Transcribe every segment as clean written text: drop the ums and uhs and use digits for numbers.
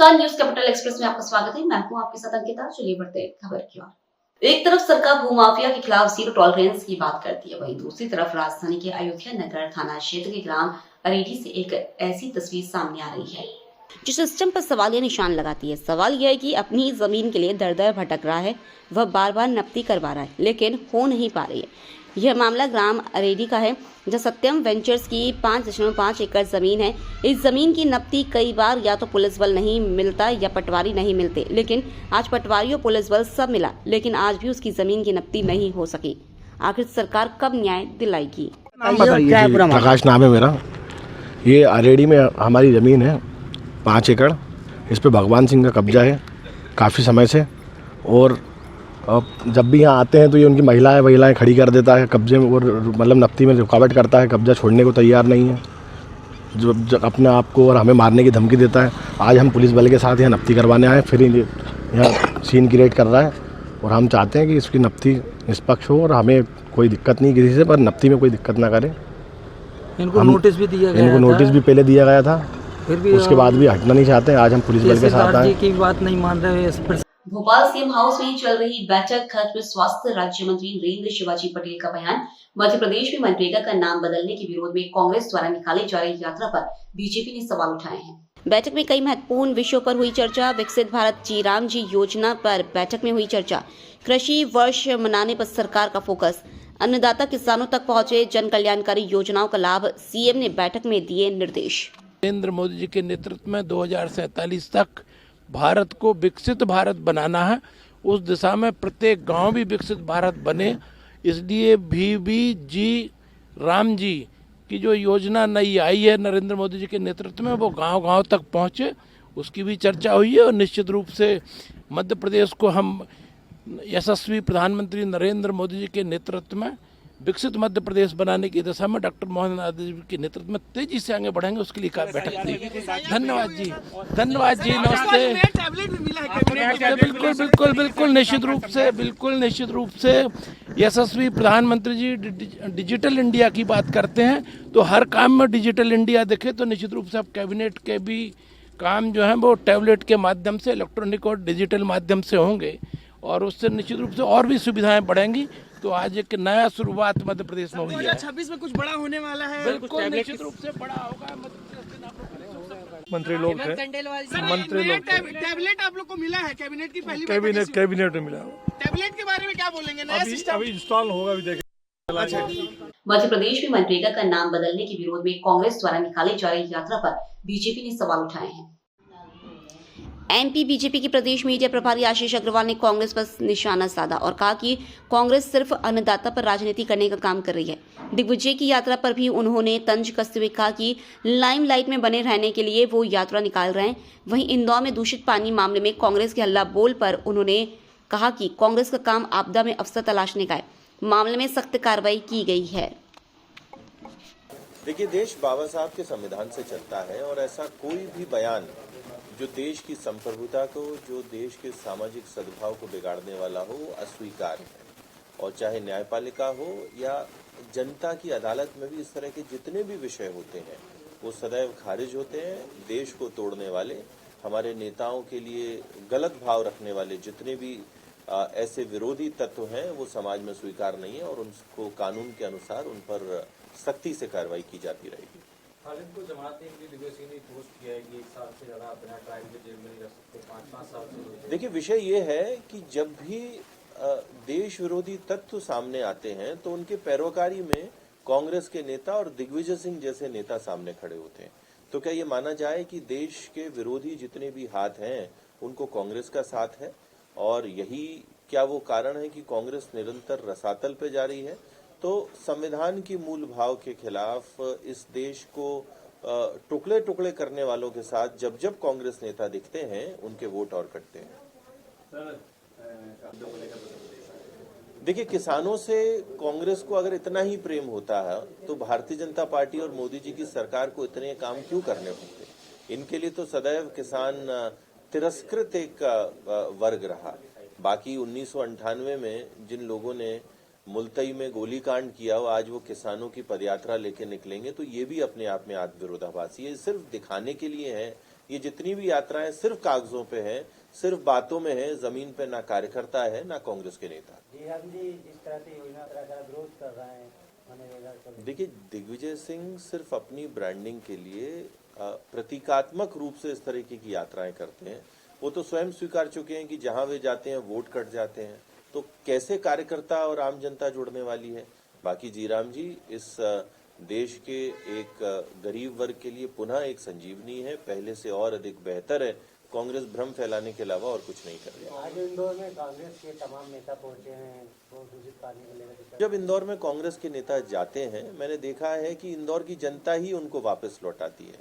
नमस्कार, news capital express में आपका स्वागत है। मैं हूं आपके साथ अंकिता। चलिए बढ़ते हैं खबर की ओर। एक तरफ सरकार भूमाफिया के खिलाफ जीरो टॉलरेंस की बात करती है, वहीं दूसरी तरफ राजधानी के अयोध्या नगर थाना क्षेत्र के ग्राम अरेठी से एक ऐसी तस्वीर सामने आ रही है जो सिस्टम पर सवालिया निशान लगाती है। सवाल यह है कि अपनी जमीन के लिए दर दर भटक रहा है, वह बार बार नपती करवा रहा है लेकिन हो नहीं पा रही है। यह मामला ग्राम अरेठी का है, जहाँ सत्यम वेंचर्स की 5.5 एकड़ जमीन है। इस जमीन की नपती कई बार या तो पुलिस बल नहीं मिलता या पटवारी नहीं मिलते, लेकिन आज पटवारी और पुलिस बल सब मिला, लेकिन आज भी उसकी जमीन की नपती नहीं हो सकी। आखिर सरकार कब न्याय दिलाएगी? प्रकाश नाम है मेरा। ये अरेठी में हमारी ज़मीन है 5 एकड़। इस पे भगवान सिंह का कब्जा है काफ़ी समय से, और जब भी यहाँ आते हैं तो ये उनकी महिलाएं खड़ी कर देता है कब्जे में, और मतलब नपती में रुकावट करता है, कब्जा छोड़ने को तैयार नहीं है, जो अपने आप को और हमें मारने की धमकी देता है। आज हम पुलिस बल के साथ यहाँ नपती करवाने आए, फिर यहाँ सीन क्रिएट कर रहा है, और हम चाहते हैं कि इसकी नपती निष्पक्ष हो और हमें कोई दिक्कत नहीं किसी से, पर नपती में कोई दिक्कत ना करे। इनको नोटिस भी दिया गया, इनको नोटिस भी पहले दिया गया था, फिर भी उसके बाद भी हटना नहीं चाहते हैं। आज हम पुलिस बल के साथ आए। की बात नहीं मान रहे हैं। भोपाल सीएम हाउस में चल रही बैठक खत्म। स्वास्थ्य राज्य मंत्री नरेंद्र शिवाजी पटेल का बयान। मध्य प्रदेश में मनरेगा का नाम बदलने के विरोध में कांग्रेस द्वारा निकाली जा रही यात्रा पर बीजेपी ने सवाल उठाए हैं। बैठक में कई महत्वपूर्ण विषयों पर हुई चर्चा। विकसित भारत जी राम जी योजना पर बैठक में हुई चर्चा। कृषि वर्ष मनाने पर सरकार का फोकस। अन्नदाता किसानों तक पहुंचे जन कल्याणकारी योजनाओं का लाभ। सीएम ने बैठक में दिए निर्देश। नरेंद्र मोदी जी के नेतृत्व में 2047 तक भारत को विकसित भारत बनाना है। उस दिशा में प्रत्येक गांव भी विकसित भारत बने, इसलिए जी राम जी की जो योजना नई आई है नरेंद्र मोदी जी के नेतृत्व में, वो गांव-गांव तक पहुंचे, उसकी भी चर्चा हुई है। और निश्चित रूप से मध्य प्रदेश को हम यशस्वी प्रधानमंत्री नरेंद्र मोदी जी के नेतृत्व में विकसित मध्य प्रदेश बनाने की दिशा में डॉक्टर मोहन यादव जी के नेतृत्व में तेजी से आगे बढ़ेंगे, उसके लिए बैठक थी। धन्यवाद जी, नमस्ते। बिल्कुल निश्चित रूप से यशस्वी प्रधानमंत्री जी डिजिटल इंडिया की बात करते हैं, तो हर काम में डिजिटल इंडिया दिखे, तो निश्चित रूप से अब कैबिनेट के भी काम जो है वो टैबलेट के माध्यम से, इलेक्ट्रॉनिक और डिजिटल माध्यम से होंगे, और उससे निश्चित रूप से और भी सुविधाएं बढ़ेंगी। तो आज एक नया शुरुआत मध्य प्रदेश में हुई है। 2026 में कुछ बड़ा होने वाला है। बिल्कुल निश्चित रूप से बड़ा होगा। मंत्री लोग थे, मंत्री लोग टैबलेट आप लोग को मिला है कैबिनेट की पहली कैबिनेट में मिला। टैबलेट के बारे में क्या बोलेंगे? नया सिस्टम अभी इंस्टॉल होगा, अभी देखें। मध्य प्रदेश में मनरेगा का नाम बदलने के विरोध में कांग्रेस द्वारा निकाली जा रही यात्रा पर बीजेपी ने सवाल उठाए हैं। एमपी बीजेपी के प्रदेश मीडिया प्रभारी आशीष अग्रवाल ने कांग्रेस पर निशाना साधा और कहा कि कांग्रेस सिर्फ अन्नदाता पर राजनीति करने का काम कर रही है। दिग्विजय की यात्रा पर भी उन्होंने तंज कसते हुए कहा कि लाइमलाइट में बने रहने के लिए वो यात्रा निकाल रहे हैं। वहीं इंदौर में दूषित पानी मामले में कांग्रेस के हल्ला बोल पर उन्होंने कहा कि कांग्रेस का काम आपदा में अवसर तलाशने का है, मामले में सख्त कार्रवाई की गई है। देखिए, देश बाबा साहब के संविधान से चलता है, और ऐसा कोई भी बयान जो देश की संप्रभुता को, जो देश के सामाजिक सद्भाव को बिगाड़ने वाला हो, वो अस्वीकार्य है। और चाहे न्यायपालिका हो या जनता की अदालत में भी इस तरह के जितने भी विषय होते हैं वो सदैव खारिज होते हैं। देश को तोड़ने वाले, हमारे नेताओं के लिए गलत भाव रखने वाले जितने भी ऐसे विरोधी तत्व हैं वो समाज में स्वीकार नहीं है, और उनको कानून के अनुसार उन पर सख्ती से कार्रवाई की जाती रहेगी। को जमात ने दिग्विजय सिंह ने पोस्ट किया है कि 1 साल से ज्यादा बिना ट्रायल के जेल में नहीं रह सकते, 5-5 साल से। देखिए, विषय ये है कि जब भी देश विरोधी तत्व सामने आते हैं तो उनके पैरोकारी में कांग्रेस के नेता और दिग्विजय सिंह जैसे नेता सामने खड़े होते हैं। तो क्या ये माना जाए कि देश के विरोधी जितने भी हाथ हैं उनको कांग्रेस का साथ है, और यही क्या वो कारण है कि कांग्रेस निरंतर रसातल पे जा रही है? तो संविधान की मूल भाव के खिलाफ इस देश को टुकड़े टुकड़े करने वालों के साथ जब जब कांग्रेस नेता दिखते हैं उनके वोट और कटते हैं। देखिए, किसानों से कांग्रेस को अगर इतना ही प्रेम होता है तो भारतीय जनता पार्टी और मोदी जी की सरकार को इतने काम क्यों करने पड़ते? इनके लिए तो सदैव किसान तिरस्कृत एक वर्ग रहा। बाकी 1998 में जिन लोगों ने मुल्तई में गोलीकांड किया, आज वो किसानों की पदयात्रा लेके निकलेंगे, तो ये भी अपने आप में आत्मविरोधाभासी है। सिर्फ दिखाने के लिए है ये जितनी भी यात्राएं सिर्फ कागजों पे है, सिर्फ बातों में है, जमीन पे ना कार्यकर्ता है ना कांग्रेस के नेता। जिस तरह की योजना का विरोध कर रहे हैं, देखिए, दिग्विजय सिंह सिर्फ अपनी ब्रांडिंग के लिए प्रतीकात्मक रूप से इस तरीके की यात्राएं करते हैं। वो तो स्वयं स्वीकार चुके हैं कि जहां वे जाते हैं वोट कट जाते हैं, तो कैसे कार्यकर्ता और आम जनता जुड़ने वाली है। बाकी जीराम जी इस देश के एक गरीब वर्ग के लिए पुनः एक संजीवनी है, पहले से और अधिक बेहतर है। कांग्रेस भ्रम फैलाने के अलावा और कुछ नहीं कर रही है। आज इंदौर में कांग्रेस के तमाम नेता पहुंचे हैं घोषित पानी को लेकर। जब इंदौर में कांग्रेस के नेता जाते हैं, मैंने देखा है कि इंदौर की जनता ही उनको वापस लौटाती है,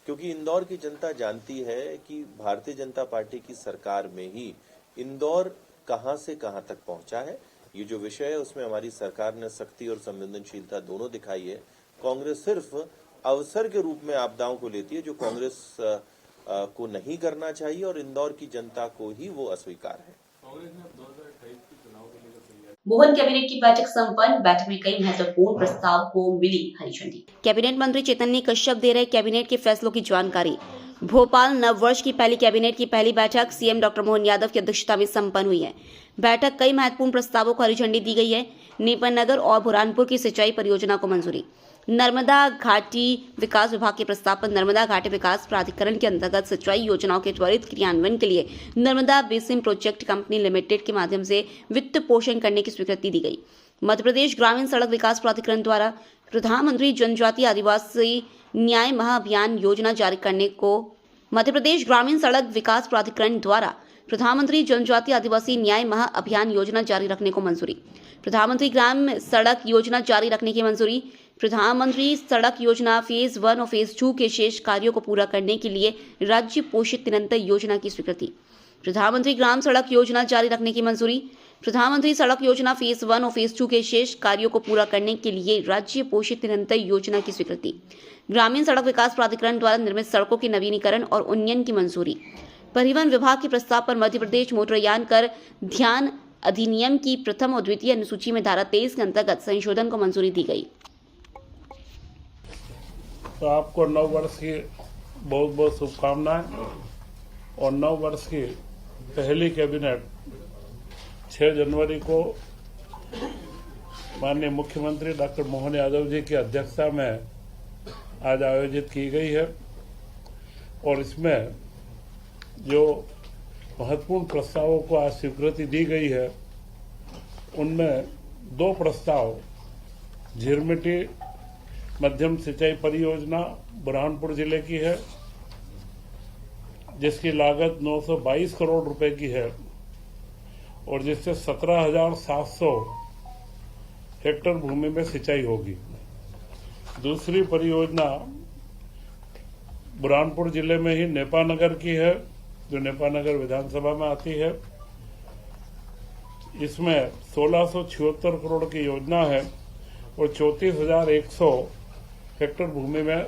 क्योंकि इंदौर की जनता जानती है कि भारतीय जनता पार्टी की सरकार में ही इंदौर कहां से कहां तक पहुंचा है। ये जो विषय है उसमें हमारी सरकार ने सख्ती और संवेदनशीलता दोनों दिखाई है। कांग्रेस सिर्फ अवसर के रूप में आपदाओं को लेती है, जो कांग्रेस को नहीं करना चाहिए, और इंदौर की जनता को ही वो अस्वीकार है। मोहन कैबिनेट की बैठक संपन्न। बैठक में कई महत्वपूर्ण प्रस्ताव को मिली हरी झंडी। कैबिनेट मंत्री चैतन्य कश्यप दे रहे कैबिनेट के फैसलों की जानकारी। भोपाल नववर्ष की पहली कैबिनेट की पहली बैठक सीएम डॉक्टर मोहन यादव की अध्यक्षता में संपन्न हुई है। बैठक कई महत्वपूर्ण प्रस्तावों को हरी झंडी दी गई है। नेपन नगर और बुरहानपुर की सिंचाई परियोजना को मंजूरी। नर्मदा घाटी विकास विभाग के प्रस्ताव पर नर्मदा घाटी विकास प्राधिकरण के अंतर्गत सिंचाई योजनाओं के त्वरित क्रियान्वयन के लिए Narmada basin project company limited के माध्यम से वित्त पोषण करने की स्वीकृति दी गई। मध्य प्रदेश ग्रामीण सड़क विकास प्राधिकरण द्वारा प्रधानमंत्री जनजातीय आदिवासी न्याय महाअभियान योजना जारी करने को मध्य प्रदेश ग्रामीण सड़क विकास प्राधिकरण द्वारा प्रधानमंत्री जनजातीय आदिवासी न्याय महाअभियान योजना जारी रखने को मंजूरी। प्रधानमंत्री ग्राम सड़क योजना जारी रखने की मंजूरी। प्रधानमंत्री सड़क योजना फेज 1 और फेज 2 के शेष कार्यों को पूरा करने के लिए राज्य पोषित निरंतर योजना की स्वीकृति। प्रधानमंत्री ग्राम सड़क योजना जारी रखने की मंजूरी। प्रधानमंत्री सड़क योजना फेज 1 और फेज 2 के शेष कार्यों को पूरा करने के लिए राज्य पोषित निरंतर योजना की स्वीकृति। ग्रामीण सड़क विकास प्राधिकरण द्वारा निर्मित सड़कों के नवीनीकरण और उन्नयन की मंजूरी। परिवहन विभाग के प्रस्ताव पर मध्य प्रदेश मोटरयान कर ध्यान अधिनियम की प्रथम और द्वितीय अनुसूची में धारा 23 के अंतर्गत संशोधन को मंजूरी दी गई। तो आपको नव वर्ष की बहुत बहुत शुभकामनाएं। और नव वर्ष की पहली कैबिनेट 6 जनवरी को माननीय मुख्यमंत्री डॉक्टर मोहन यादव जी की अध्यक्षता में आज आयोजित की गई है। और इसमें जो महत्वपूर्ण प्रस्तावों को आज स्वीकृति दी गई है, उनमें 2 प्रस्ताव झिरमिटी मध्यम सिंचाई परियोजना बुरहानपुर जिले की है, जिसकी लागत 922 करोड़ रुपए की है और जिससे 17,700 हेक्टेयर भूमि में सिंचाई होगी। दूसरी परियोजना बुरहानपुर जिले में ही नेपानगर की है, जो नेपानगर विधानसभा में आती है। इसमें 1676 करोड़ की योजना है और 34,100 हेक्टेयर भूमि में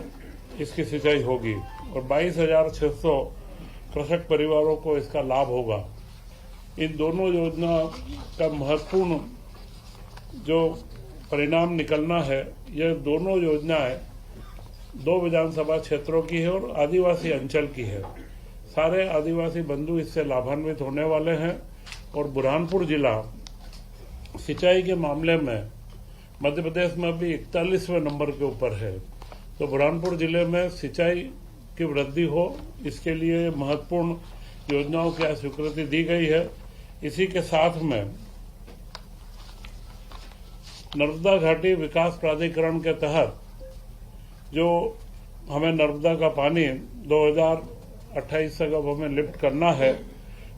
इसकी सिंचाई होगी और 22,600 कृषक परिवारों को इसका लाभ होगा। इन दोनों योजना का महत्वपूर्ण जो परिणाम निकलना है, यह दोनों योजनाएं 2 विधानसभा क्षेत्रों की है और आदिवासी अंचल की है। सारे आदिवासी बंधु इससे लाभान्वित होने वाले हैं। और बुरहानपुर जिला सिंचाई के मामले में मध्य प्रदेश में भी 41वें नंबर के ऊपर है। तो बुरहानपुर जिले में सिंचाई की वृद्धि हो, इसके लिए महत्वपूर्ण योजनाओं की स्वीकृति दी गई है। इसी के साथ में नर्मदा घाटी विकास प्राधिकरण के तहत जो हमें नर्मदा का पानी 2028 तक अब हमें लिफ्ट करना है,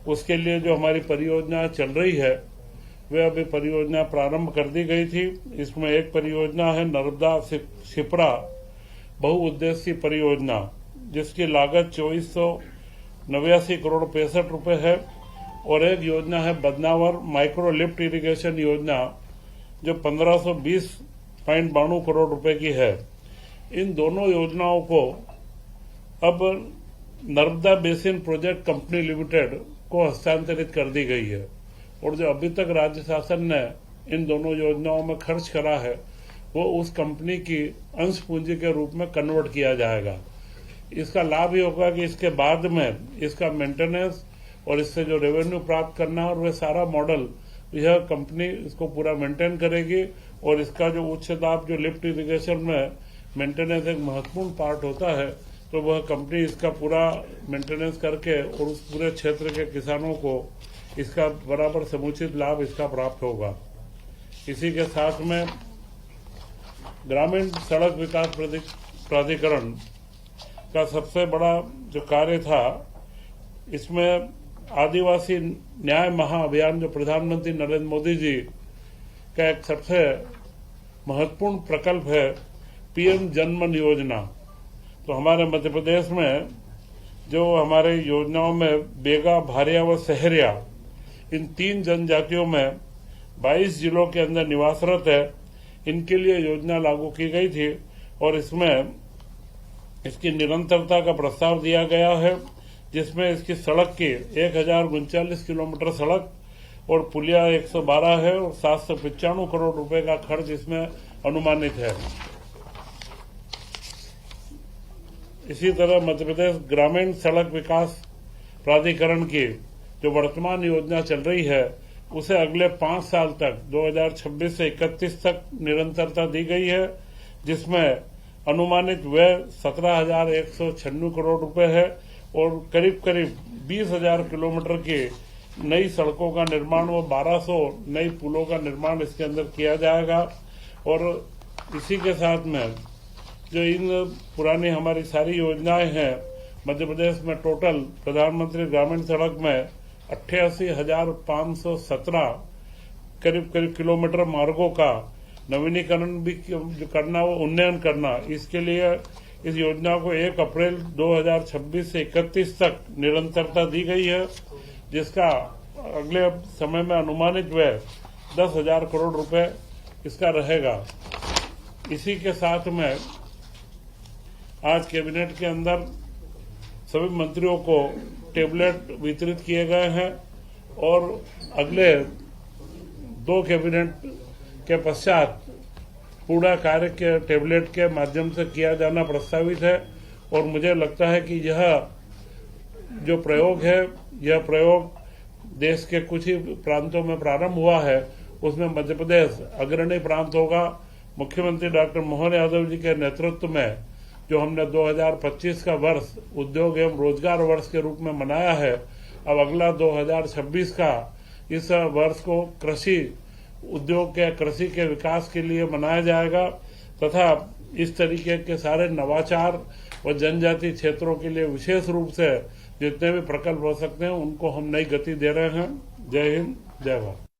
उसके लिए जो हमारी परियोजना चल रही है, वे अभी परियोजना प्रारंभ कर दी गई थी। इसमें एक परियोजना है नर्मदा शिप्रा बहुउद्देशीय परियोजना, जिसकी लागत 2489 करोड़ 65 रुपए है। और एक योजना है बदनावर माइक्रो लिफ्ट इरिगेशन योजना, जो 1520.92 करोड़ रुपए की है। इन दोनों योजनाओं को अब Narmada basin project company limited को हस्तांतरित कर दी गई है और जो अभी तक राज्य शासन ने इन दोनों योजनाओं में खर्च करा है, वो उस कंपनी की अंश पूंजी के रूप में कन्वर्ट किया जाएगा। इसका लाभ ये होगा कि इसके बाद में इसका मेंटेनेंस और इससे जो रेवेन्यू प्राप्त करना और वह सारा मॉडल यह कंपनी इसको पूरा मेंटेन करेगी। और इसका जो उच्च दाब जो लिफ्ट इरिगेशन में मेंटेनेंस एक महत्वपूर्ण पार्ट होता है, तो वह कंपनी इसका पूरा मेंटेनेंस करके और उस पूरे क्षेत्र के किसानों को इसका बराबर समुचित लाभ इसका प्राप्त होगा। इसी के साथ में ग्रामीण सड़क विकास प्राधिकरण का सबसे बड़ा जो कार्य था, इसमें आदिवासी न्याय महाअभियान जो प्रधानमंत्री नरेंद्र मोदी जी का एक सबसे महत्वपूर्ण प्रकल्प है, पीएम जनमन योजना। तो हमारे मध्य प्रदेश में जो हमारे योजनाओं में बेगा, भारिया व सहरिया, इन 3 जनजातियों में 22 जिलों के अंदर निवासरत है, इनके लिए योजना लागू की गई थी। और इसमें इसकी निरंतरता का प्रस्ताव दिया गया है, जिसमें इसकी सड़क की 1039 किलोमीटर सड़क और पुलिया 112 है और 795 करोड़ रुपए का खर्च इसमें अनुमानित है। इसी तरह मध्य प्रदेश ग्रामीण सड़क विकास प्राधिकरण की जो वर्तमान योजना चल रही है, उसे अगले 5 साल तक 2026 से 31 तक निरंतरता दी गई है, जिसमें अनुमानित व्यय 17,196 करोड़ रुपए है और करीब करीब 20,000 किलोमीटर की नई सड़कों का निर्माण व 1200 नई पुलों का निर्माण इसके अंदर किया जाएगा। और इसी के साथ में जो इन पुरानी हमारी सारी योजनाएं हैं, मध्य प्रदेश में टोटल प्रधानमंत्री ग्रामीण सड़क में 88,517 करीब किलोमीटर मार्गों का नवीनीकरण भी जो करना, वो उन्नयन करना, इसके लिए इस योजना को 1 अप्रैल 2026 से 31 तक निरंतरता दी गई है, जिसका अगले समय में अनुमानित व्यय 10,000 करोड़ रुपए इसका रहेगा। इसी के साथ में आज कैबिनेट के अंदर सभी मंत्रियों को टेबलेट वितरित किए गए हैं और अगले 2 कैबिनेट के पश्चात पूरा कार्य के टेबलेट के माध्यम से किया जाना प्रस्तावित है। और मुझे लगता है कि यह जो प्रयोग है, यह प्रयोग देश के कुछ ही प्रांतों में प्रारंभ हुआ है, उसमें मध्य प्रदेश अग्रणी प्रांत होगा। मुख्यमंत्री डॉक्टर मोहन यादव जी के नेतृत्व में जो हमने 2025 का वर्ष उद्योग एवं रोजगार वर्ष के रूप में मनाया है, अब अगला 2026 का इस वर्ष को कृषि उद्योग के, कृषि के विकास के लिए मनाया जाएगा तथा इस तरीके के सारे नवाचार व जनजातीय क्षेत्रों के लिए विशेष रूप से जितने भी प्रकल्प हो सकते हैं, उनको हम नई गति दे रहे हैं। जय हिंद, जय भारत।